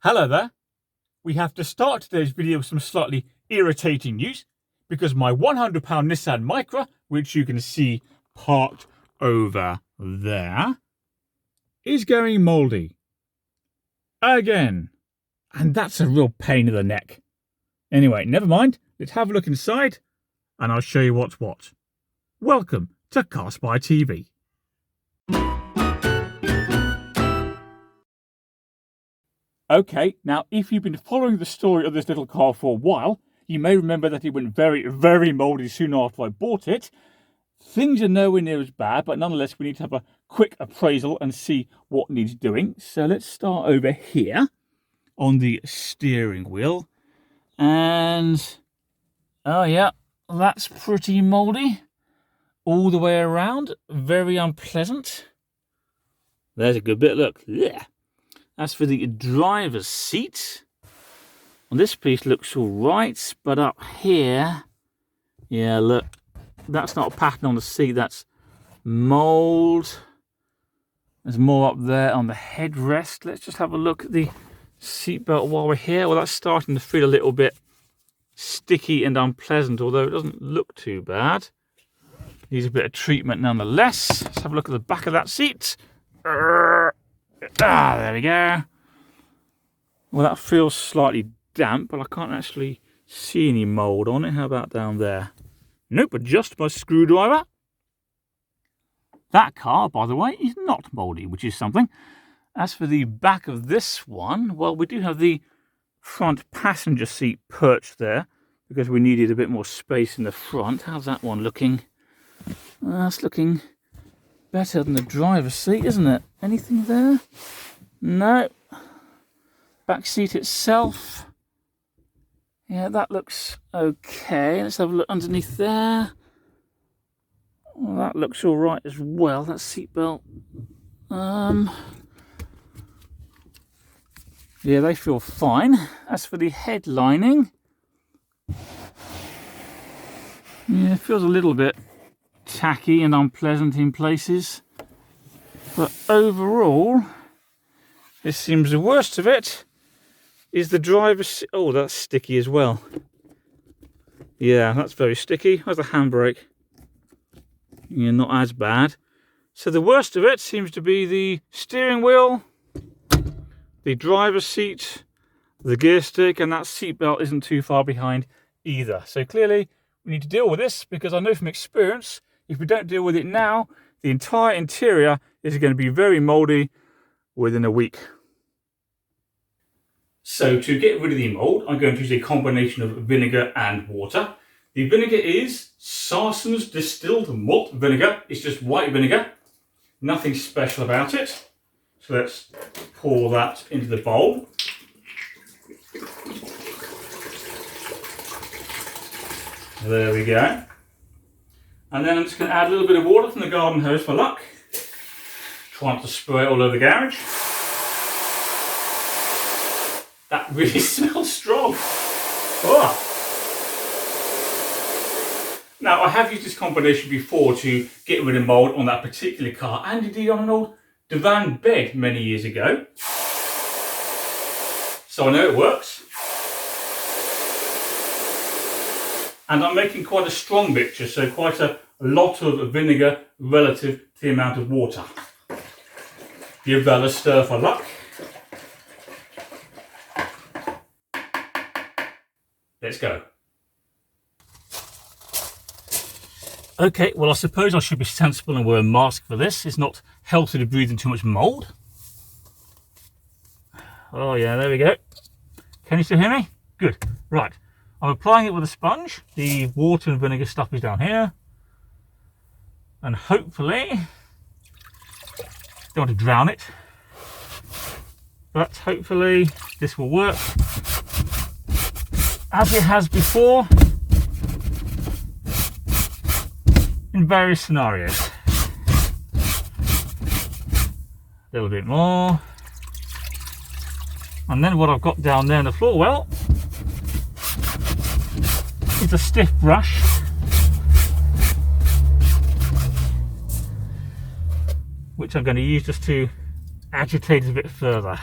Hello there. We have to start today's video with some slightly irritating news because my £100 Nissan Micra, which you can see parked over there, is going mouldy. Again. And that's a real pain in the neck. Anyway, never mind. Let's have a look inside and I'll show you what's what. Welcome to CarSpyTV. Okay, now if you've been following the story of this little car for a while, you may remember that it went very mouldy soon after I bought it. Things are nowhere near as bad, but nonetheless we need to have a quick appraisal and see what needs doing. So let's start over here on the steering wheel. And, oh yeah, that's pretty mouldy. All the way around, very unpleasant. There's a good bit, look. Yeah. As for the driver's seat, well, this piece looks all right, but up here, yeah, look, that's not a pattern on the seat, that's mould. There's more up there on the headrest. Let's just have a look at the seatbelt while we're here. Well, that's starting to feel a little bit sticky and unpleasant, although it doesn't look too bad. Needs a bit of treatment nonetheless. Let's have a look at the back of that seat. There we go. Well, that feels slightly damp, but I can't actually see any mould on it. How about down there? Nope, adjust my screwdriver. That car, by the way, is not mouldy, which is something. As for the back of this one, well, we do have the front passenger seat perched there because we needed a bit more space in the front. How's that one looking? That's looking better than the driver's seat, isn't it? Anything there? No. Back seat itself. Yeah, that looks okay. Let's have a look underneath there. Well, that looks all right as well. That seatbelt. Yeah, they feel fine. As for the head lining, yeah, it feels a little bit tacky and unpleasant in places, but overall this seems the worst of it is the driver's seat. Oh, that's sticky as well. Yeah, that's very sticky. How's the handbrake? Yeah, not as bad. So the worst of it seems to be the steering wheel, the driver's seat, the gear stick, and that seatbelt isn't too far behind either. So clearly we need to deal with this because I know from experience if we don't deal with it now, the entire interior is going to be very mouldy within a week. So to get rid of the mould, I'm going to use a combination of vinegar and water. The vinegar is Sarson's distilled malt vinegar. It's just white vinegar. Nothing special about it. So let's pour that into the bowl. There we go. And then I'm just going to add a little bit of water from the garden hose for luck. Try not to spray it all over the garage. That really smells strong. Oh. Now, I have used this combination before to get rid of mould on that particular car and indeed on an old divan bed many years ago. So I know it works. And I'm making quite a strong mixture, so quite a lot of vinegar relative to the amount of water. Give that a stir for luck. Let's go. Okay, well I suppose I should be sensible and wear a mask for this. It's not healthy to breathe in too much mould. Oh yeah, there we go. Can you still hear me? Good. Right. I'm applying it with a sponge. The water and vinegar stuff is down here. And hopefully, don't want to drown it, but hopefully this will work as it has before in various scenarios. A little bit more. And then what I've got down there in the floor, well, it's a stiff brush which I'm going to use just to agitate it a bit further.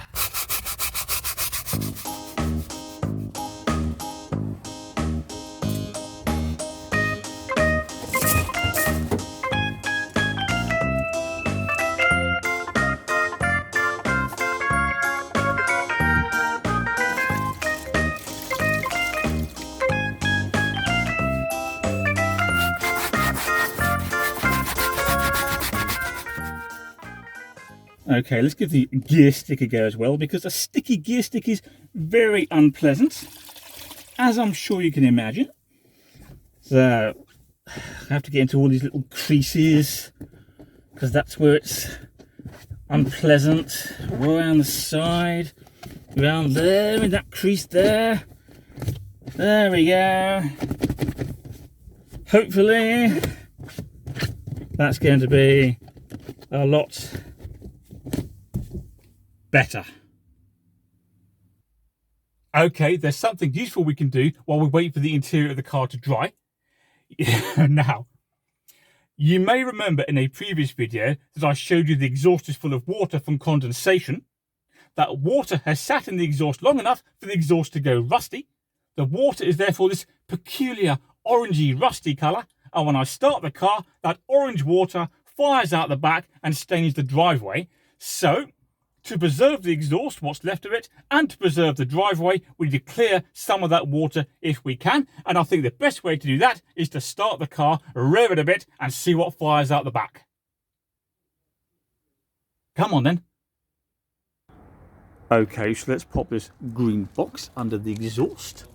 Okay, let's give the gear stick a go as well, because a sticky gear stick is very unpleasant, as I'm sure you can imagine. So I have to get into all these little creases, because that's where it's unpleasant. Around the side, around there, in that crease there. There we go. Hopefully that's going to be a lot better. Okay, there's something useful we can do while we wait for the interior of the car to dry. Now, you may remember in a previous video that I showed you the exhaust is full of water from condensation. That water has sat in the exhaust long enough for the exhaust to go rusty. The water is therefore this peculiar orangey rusty colour, and when I start the car, that orange water fires out the back and stains the driveway. So, to preserve the exhaust, what's left of it, and to preserve the driveway, we need to clear some of that water if we can. And I think the best way to do that is to start the car, rev it a bit, and see what fires out the back. Come on then. Okay, so let's pop this green box under the exhaust.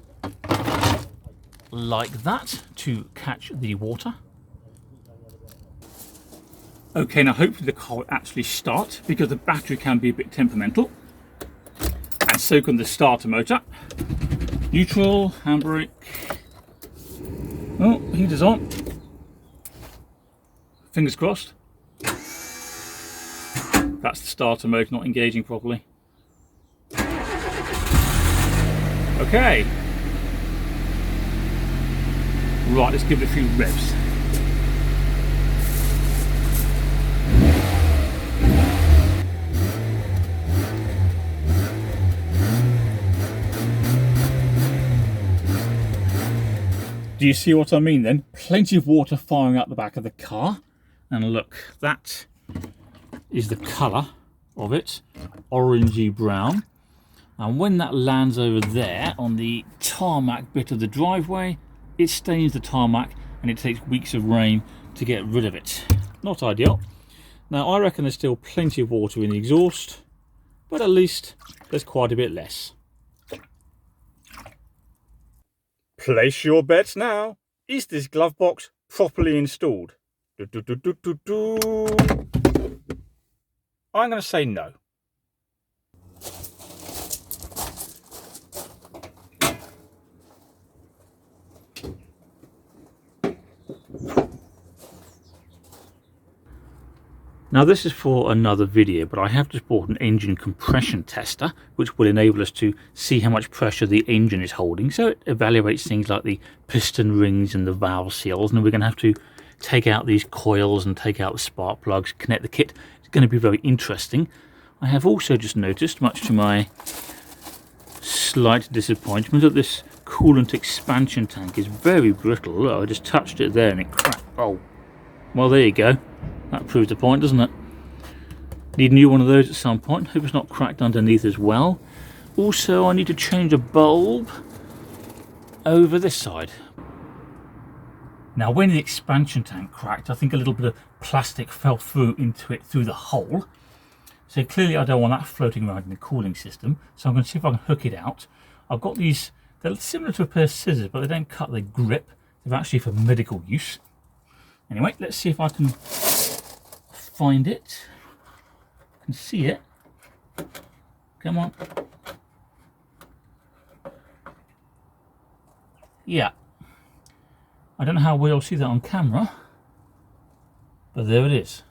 Like that, to catch the water. Okay, now hopefully the car will actually start, because the battery can be a bit temperamental, and so can the starter motor. Neutral, handbrake. Oh, heater's on. Fingers crossed. That's the starter motor not engaging properly. Okay. Right, let's give it a few revs. Do you see what I mean then? Plenty of water firing out the back of the car. And look, that is the colour of it, orangey brown. And when that lands over there on the tarmac bit of the driveway, it stains the tarmac and it takes weeks of rain to get rid of it. Not ideal. Now I reckon there's still plenty of water in the exhaust, but at least there's quite a bit less. Place your bets now. Is this glove box properly installed? I'm going to say no. Now this is for another video, but I have just bought an engine compression tester, which will enable us to see how much pressure the engine is holding. So it evaluates things like the piston rings and the valve seals, and we're going to have to take out these coils and take out the spark plugs, connect the kit. It's going to be very interesting. I have also just noticed, much to my slight disappointment, that this coolant expansion tank is very brittle. Look, I just touched it there and it cracked. Oh, well there you go. That proves the point, doesn't it? Need a new one of those at some point. Hope it's not cracked underneath as well. Also, I need to change a bulb over this side. Now, when the expansion tank cracked, I think a little bit of plastic fell through into it through the hole. So clearly I don't want that floating around in the cooling system. So I'm going to see if I can hook it out. I've got these, they're similar to a pair of scissors, but they don't cut, they grip. They're actually for medical use. Anyway, let's see if I can find it. I can see it. Come on. Yeah. I don't know how well you'll see that on camera, but there it is.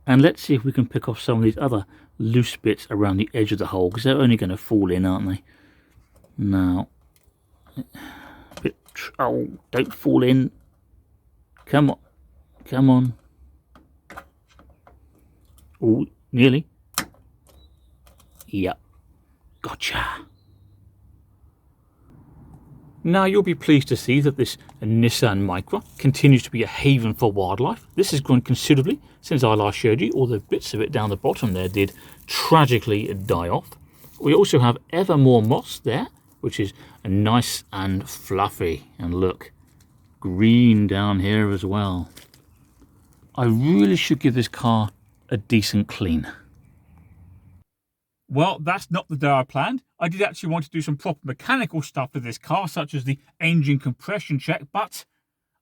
And let's see if we can pick off some of these other loose bits around the edge of the hole, because they're only going to fall in, aren't they? Now, oh, don't fall in. Come on. Come on. Oh, nearly. Yep. Gotcha. Now you'll be pleased to see that this Nissan Micra continues to be a haven for wildlife. This has grown considerably since I last showed you, although bits of it down the bottom there did tragically die off. We also have ever more moss there, which is nice and fluffy. And look, green down here as well. I really should give this car a decent clean. Well, that's not the day I planned. I did actually want to do some proper mechanical stuff to this car, such as the engine compression check, but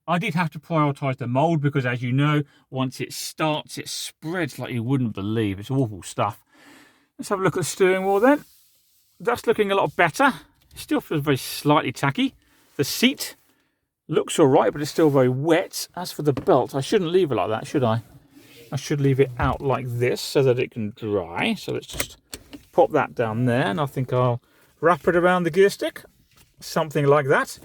I did have to prioritise the mould because, as you know, once it starts, it spreads like you wouldn't believe. It's awful stuff. Let's have a look at the steering wheel then. That's looking a lot better. It still feels very slightly tacky. The seat looks all right, but it's still very wet. As for the belt, I shouldn't leave it like that, should I? I should leave it out like this so that it can dry. So let's just pop that down there, and I think I'll wrap it around the gear stick. Something like that.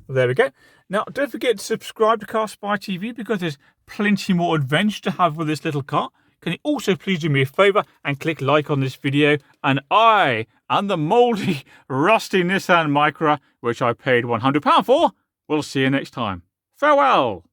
There we go. Now, don't forget to subscribe to CarSpyTV because there's plenty more adventure to have with this little car. Can you also please do me a favour and click like on this video? And I and the mouldy, rusty Nissan Micra, which I paid £100 for, will see you next time. Farewell!